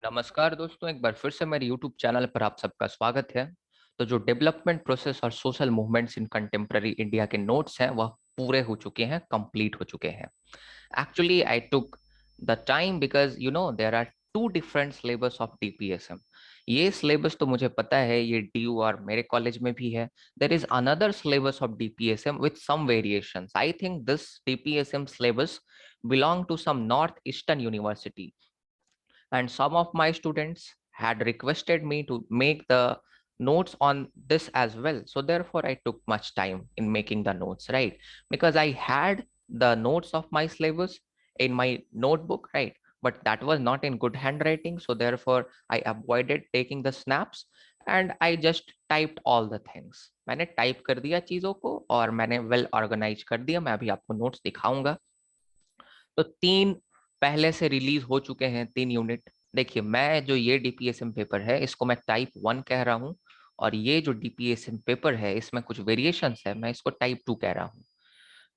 नमस्कार दोस्तों, एक बार फिर से मेरे YouTube चैनल पर आप सबका स्वागत है। तो जो डेवलपमेंट प्रोसेस और सोशल मूवमेंट्स इन कंटेम्प्ररी इंडिया के नोट्स हैं वह पूरे हो चुके हैं, कंप्लीट हो चुके हैं। Actually I took the time because there are two different syllabus of DPSM। ये सिलेबस तो मुझे पता है, ये DU और मेरे कॉलेज में भी है। There is another syllabus of DPSM with some variations. I think this DPSM syllabus belong to some north eastern university, and some of my students had requested me to make the notes on this as well, so therefore I took much time in making the notes, right? Because I had the notes of my syllabus in my notebook, right? But that was not in good handwriting, so therefore I avoided taking the snaps and I just typed all the things. मैंने type कर दिया चीजों को और मैंने well organise कर दिया। मैं अभी आपको नोट्स दिखाऊंगा। तो तीन पहले से रिलीज हो चुके हैं, 3 यूनिट। देखिए, मैं जो ये DPSM पेपर है इसको मैं टाइप 1 कह रहा हूँ, और ये जो DPSM पेपर है इसमें कुछ वेरिएशंस है, मैं इसको टाइप 2 कह रहा हूँ।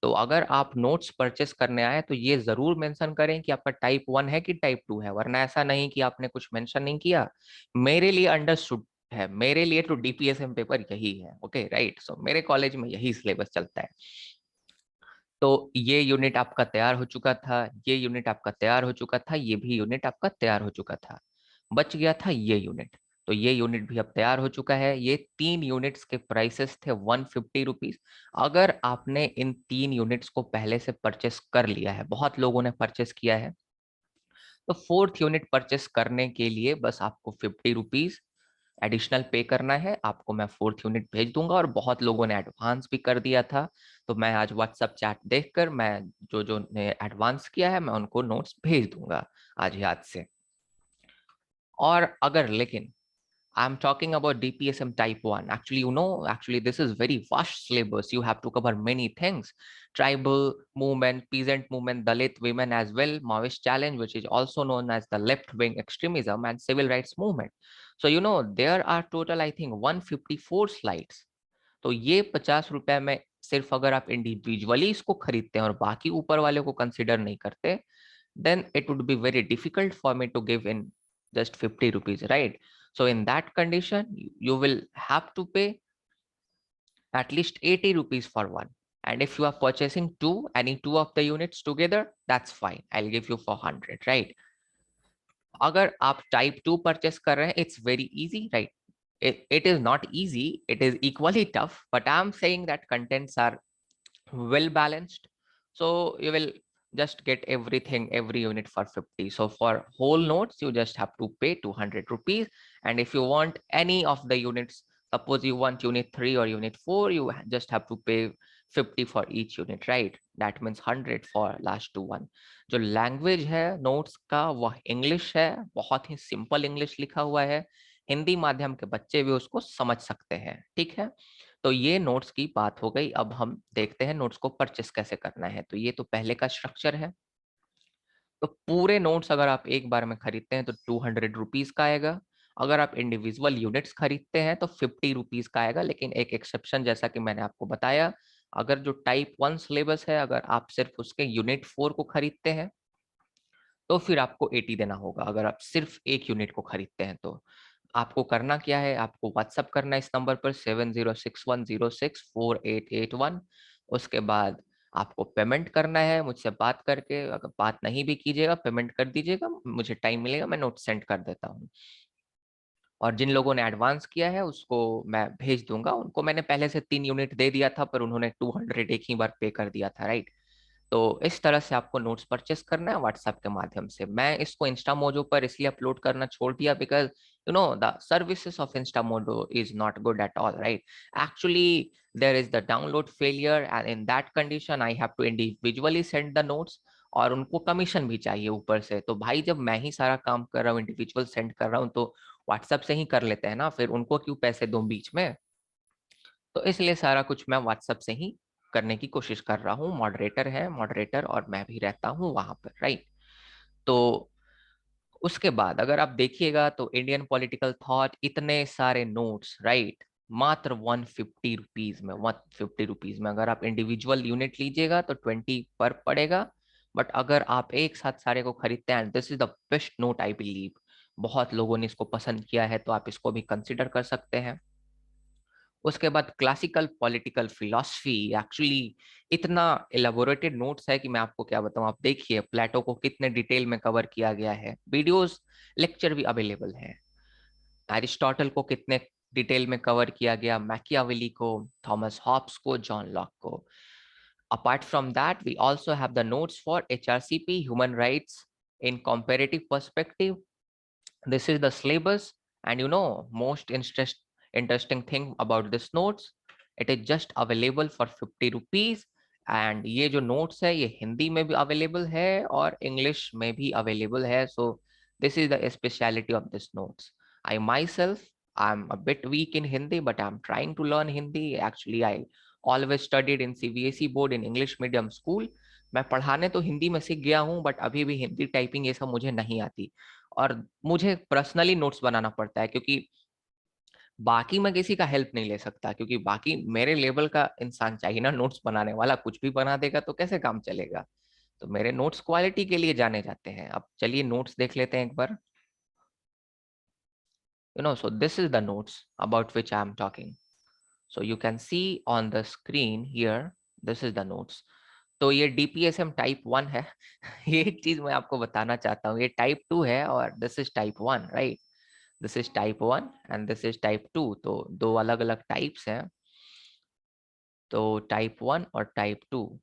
तो अगर आप नोट्स परचेस करने आए तो ये जरूर मेंशन करें कि आपका टाइप 1 है कि टाइप 2 है, वरना ऐसा नहीं कि आपने कुछ मेंशन नहीं किया। मेरे लिए अंडरस्टूड है, मेरे लिए तो DPSM पेपर यही है। ओके राइट, सो मेरे कॉलेज में यही सिलेबस चलता है। तो ये यूनिट आपका तैयार हो चुका था, ये यूनिट आपका तैयार हो चुका था, ये भी यूनिट आपका तैयार हो चुका था। बच गया था ये यूनिट। तो ये यूनिट भी अब तैयार हो चुका है। ये 3 यूनिट्स के प्राइसेस थे 150 रुपीज। अगर आपने इन 3 यूनिट्स को पहले से परचेस कर लिया है, बहुत लोगों ने परचेस किया है, तो 4th यूनिट परचेस करने के लिए बस आपको 50 रुपीज एडिशनल पे करना है। आपको मैं 4th यूनिट भेज दूंगा, और बहुत लोगों ने एडवांस भी कर दिया था। तो मैं आज व्हाट्सएप चैट देखकर मैं जो जो ने एडवांस किया है मैं उनको नोट्स भेज दूंगा आज याद से। और अगर लेकिन I'm talking about DPSM type 1. Actually, this is very vast syllabus. You have to cover many things: tribal movement, peasant movement, Dalit women as well, Maoist challenge, which is also known as the left wing extremism, and civil rights movement. So, there are total, I think, 154 slides. तो ये 50 रुपए में सिर्फ अगर आप individually इसको खरीदते हैं और बाकी ऊपर वाले को कंसिडर नहीं करते, then it would be very difficult for me to give in just 50 rupees, right? So in that condition, you will have to pay at least 80 rupees for one. And if you are purchasing any two of the units together, that's fine. I'll give you 400, right? अगर आप type 2 purchase कर रहे हैं, it's very easy, right? It is not easy, it is equally tough, but I'm saying that contents are well balanced, so you will just get everything, every unit for 50. So for whole notes you just have to pay 200 rupees, and if you want any of the units, suppose you want unit 3 or unit 4, you just have to pay 50 for each unit, right? That means 100 for last two one. जो language है notes का वह English है, बहुत ही simple English लिखा हुआ है। हिंदी माध्यम के बच्चे भी उसको समझ सकते हैं, ठीक है? तो ये नोट्स की बात हो गई। अब हम देखते हैं नोट्स को परचेस कैसे करना है। तो ये तो पहले का स्ट्रक्चर है। तो पूरे नोट्स अगर आप एक बार में खरीदते हैं तो 200 रुपीज का आएगा। अगर आप इंडिविजुअल यूनिट्स खरीदते हैं तो 50 रुपीज का आएगा। लेकिन एक एक्सेप्शन, जैसा कि मैंने आपको बताया, अगर जो टाइप 1 सिलेबस है, अगर आप सिर्फ उसके यूनिट 4 को खरीदते हैं तो फिर आपको 80 देना होगा। अगर आप सिर्फ एक यूनिट को खरीदते हैं तो आपको करना क्या है, आपको व्हाट्सअप करना है इस नंबर पर 7061064881। उसके बाद आपको पेमेंट करना है मुझसे बात करके। अगर बात नहीं भी कीजिएगा, पेमेंट कर दीजिएगा, मुझे टाइम मिलेगा मैं नोट सेंड कर देता हूँ। और जिन लोगों ने एडवांस किया है उसको मैं भेज दूंगा। उनको मैंने पहले से 3 यूनिट दे दिया था, पर उन्होंने 200 एक ही बार पे कर दिया था, राइट? तो इस तरह से आपको नोट्स परचेस करना है व्हाट्सएप के माध्यम से। मैं इसको इंस्टामोजो पर इसलिए अपलोड करना छोड़ दिया because the services of Instamojo is not good at all, right? Actually there is the download failure, and in that condition I have to individually send the notes, और उनको कमीशन भी चाहिए ऊपर से। तो भाई, जब मैं ही सारा काम कर रहा हूँ, इंडिविजुअल सेंड कर रहा हूँ, तो व्हाट्सएप से ही कर लेते हैं ना, फिर उनको क्यों पैसे दूं बीच में? तो इसलिए सारा कुछ मैं व्हाट्सएप से ही करने की कोशिश कर रहा हूँ। मॉडरेटर है, मॉडरेटर और मैं भी रहता हूँ वहां पर, राइट? तो उसके बाद अगर आप देखिएगा तो इंडियन पॉलिटिकल थॉट, इतने सारे नोट्स, राइट? मात्र 150 रुपीज में, 150 रुपीज में अगर आप इंडिविजुअल यूनिट लीजिएगा तो 20 पर पड़ेगा। बट अगर आप एक साथ सारे को खरीदते हैं, this is the best note I believe, बहुत लोगों ने इसको पसंद किया है, तो आप इसको भी कंसिडर कर सकते हैं। उसके बाद क्लासिकल पॉलिटिकल फिलॉसफी, एक्चुअली इतना एलाबोरेटेड नोट्स है कि मैं आपको क्या बताऊं। आप देखिए प्लेटो को कितने डिटेल में कवर किया गया है, वीडियोस लेक्चर भी अवेलेबल हैं। एरिस्टोटल को कितने डिटेल में कवर किया गया, मैकियावेली को, थॉमस हॉब्स को, जॉन लॉक को। Apart from that we also have the notes for HRCP, human rights in comparative perspective. This is the syllabus, and most interesting thing about this notes, it is just available for 50 rupees। and ये जो notes है ये हिंदी में भी available है और English में भी available है। so this is the speciality of this notes। I myself, I'm a bit weak in Hindi, but I'm trying to learn Hindi। actually I always studied in CBSE board in English medium school। मैं पढ़ाने तो हिंदी में सीख गया हूँ, but अभी भी Hindi typing ये सब मुझे नहीं आती। और मुझे पर्सनली नोट्स बनाना पड़ता है, क्योंकि बाकी मैं किसी का हेल्प नहीं ले सकता, क्योंकि बाकी मेरे लेवल का इंसान चाहिए ना। नोट्स बनाने वाला कुछ भी बना देगा तो कैसे काम चलेगा। तो मेरे नोट्स क्वालिटी के लिए जाने जाते हैं। अब चलिए नोट्स देख लेते हैं एक बार। so this is the notes about which I am talking। so you can see on the screen here, this is the notes। तो ये DPSM टाइप 1 है। ये एक चीज मैं आपको बताना चाहता हूँ, ये टाइप 2 है और this is type 1, right. This is type 1 and this is type 2। तो दो अलग अलग टाइप्स हैं, तो टाइप 1 और टाइप 2।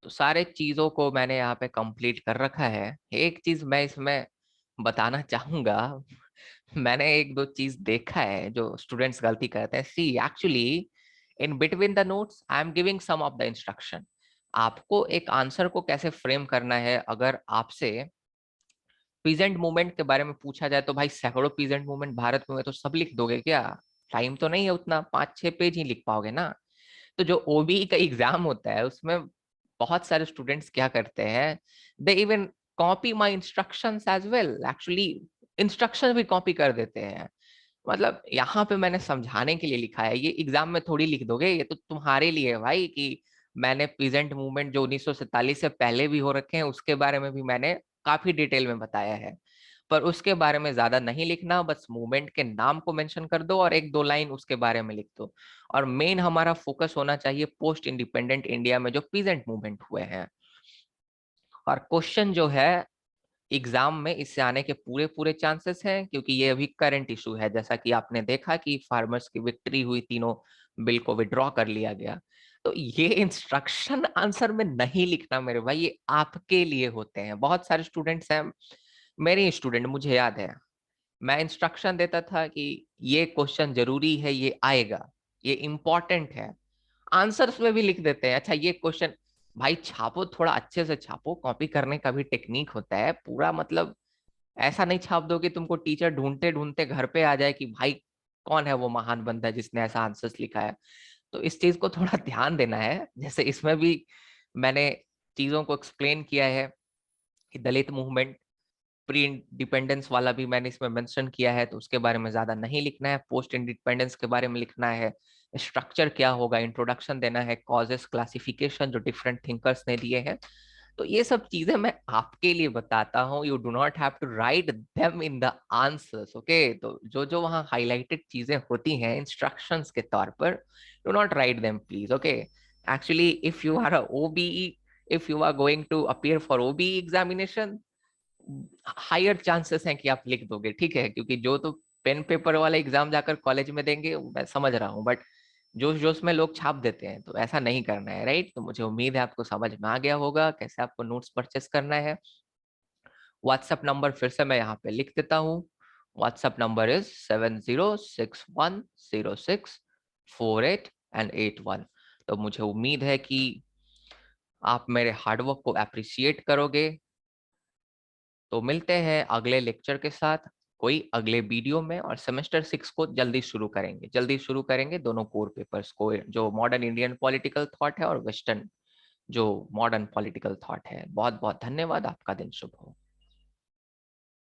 तो सारे चीजों को मैंने यहाँ पे कंप्लीट कर रखा है। एक चीज मैं इसमें बताना चाहूंगा, मैंने एक दो चीज देखा है जो स्टूडेंट्स गलती करते हैं। See actually in between the notes I am giving some of the instruction. आपको एक आंसर को कैसे फ्रेम करना है। अगर आपसे पीजेंट मूवमेंट के बारे में पूछा जाए तो भाई सैकड़ों पीजेंट मूवमेंट भारत में हुए, तो सब लिख दोगे क्या। टाइम तो नहीं है उतना, 5-6 पेज ही लिख पाओगे ना। तो जो ओबीई का एग्जाम होता है उसमें बहुत सारे स्टूडेंट्स क्या करते हैं, they even copy my instructions as well. Actually instruction भी कॉपी कर देते हैं। मतलब यहाँ पे मैंने समझाने के लिए लिखा है, ये एग्जाम में थोड़ी लिख दोगे। ये तो तुम्हारे लिए है भाई, कि मैंने पीजेंट मूवमेंट जो 1947 से पहले भी हो रखे हैं उसके बारे में भी मैंने काफी डिटेल में बताया है। पर उसके बारे में ज्यादा नहीं लिखना, बस मूवमेंट के नाम को मेंशन कर दो और एक दो लाइन उसके बारे में लिख दो। और मेन हमारा फोकस होना चाहिए पोस्ट इंडिपेंडेंट इंडिया में जो पीजेंट मूवमेंट हुए हैं। और क्वेश्चन जो है एग्जाम में इससे आने के पूरे पूरे चांसेस हैं, क्योंकि ये अभी करंट इशू है। जैसा कि आपने देखा कि फार्मर्स की विक्ट्री हुई, तीनों बिल को विड्रॉ कर लिया गया। तो ये इंस्ट्रक्शन आंसर में नहीं लिखना मेरे भाई, ये आपके लिए होते हैं। बहुत सारे स्टूडेंट्स हैं, मेरे स्टूडेंट, मुझे याद है मैं इंस्ट्रक्शन देता था कि ये क्वेश्चन जरूरी है, ये आएगा, ये इंपॉर्टेंट है। आंसर्स में भी लिख देते हैं। अच्छा ये क्वेश्चन, भाई छापो, थोड़ा अच्छे से छापो। कॉपी करने का भी टेक्निक होता है पूरा। मतलब ऐसा नहीं छाप दो कि तुमको टीचर ढूंढते ढूंढते घर पे आ जाए कि भाई कौन है वो महान बंदा जिसने ऐसा आंसर्स लिखा है। तो इस चीज को थोड़ा ध्यान देना है। जैसे इसमें भी मैंने चीजों को एक्सप्लेन किया है कि दलित मूवमेंट, प्री इंडिपेंडेंस वाला भी मैंने इसमें मेंशन किया है, तो उसके बारे में ज्यादा नहीं लिखना है। पोस्ट इंडिपेंडेंस के बारे में लिखना है, स्ट्रक्चर क्या होगा, इंट्रोडक्शन देना है, कॉजेस, क्लासिफिकेशन जो डिफरेंट थिंकर्स ने दिए हैं। तो ये सब चीजें मैं आपके लिए बताता हूँ। You do not have to write them in the answers, okay. तो जो जो वहाँ हाईलाइटेड चीजें होती हैं इंस्ट्रक्शंस के तौर पर, do not write them please, okay. Actually if you are a OBE, if you are going to appear for OBE examination, higher chances हैं कि आप लिख दोगे, ठीक है। क्योंकि जो तो पेन पेपर वाला एग्जाम जाकर कॉलेज में देंगे मैं समझ रहा हूँ, बट जोश जोश में लोग छाप देते हैं, तो ऐसा नहीं करना है, राइट। तो मुझे उम्मीद है आपको समझ में आ गया होगा कैसे आपको नोट्स परचेस करना है। व्हाट्सएप नंबर फिर से मैं यहाँ पे लिख देता हूँ। WhatsApp number is 7061064881। तो मुझे उम्मीद है कि आप मेरे हार्डवर्क को अप्रिशिएट करोगे। तो मिलते हैं अगले लेक्चर के साथ कोई अगले वीडियो में। और सेमेस्टर 6 को जल्दी शुरू करेंगे दोनों कोर पेपर्स को, जो मॉडर्न इंडियन पॉलिटिकल थॉट है और वेस्टर्न जो मॉडर्न पॉलिटिकल थॉट है। बहुत बहुत धन्यवाद। आपका दिन शुभ हो।